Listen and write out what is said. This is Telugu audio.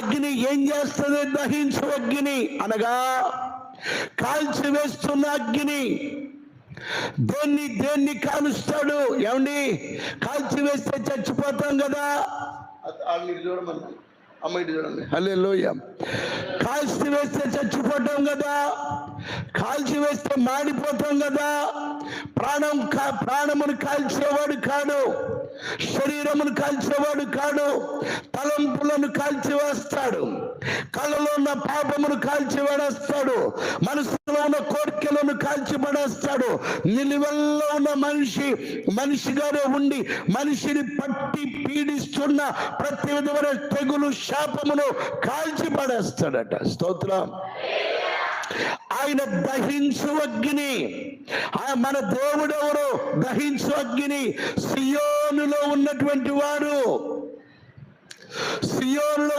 అగ్ని ఏం చేస్తుంది? దహించు అగ్ని అనగా కాల్చివేస్తున్న అగ్ని. దేన్ని కాలుస్తాడు? ఏమండి, కాల్చివేస్తే చచ్చిపోతాం కదా. చూడమన్నా అమ్మ, ఇటు చూడండి. హల్లెలూయా. కాల్చి వేస్తే చచ్చిపోతాం కదా, కాల్చి వేస్తే మాడిపోతాం కదా. ప్రాణమును కాల్చేవాడు కాడు, శరీరమును కాల్చేవాడు కాడు, తలంపులను కాల్చివేస్తాడు, కళ్ళలో ఉన్న పాపమును కాల్చివేస్తాడు, మనసులో ఉన్న కోరికలను కాల్చిపడేస్తాడు. నిలువెల్లో ఉన్న మనిషిగానే ఉండి మనిషిని పట్టి పీడిస్తున్న ప్రతి విధమైన తెగులు శాపమును కాల్చి పడేస్తాడట. స్తోత్రం. ఆయన దహించు అగ్ని. మన దేవుడెవరు? దహించు అగ్ని. సియోనులో ఉన్నటువంటి వారు, సియోనులో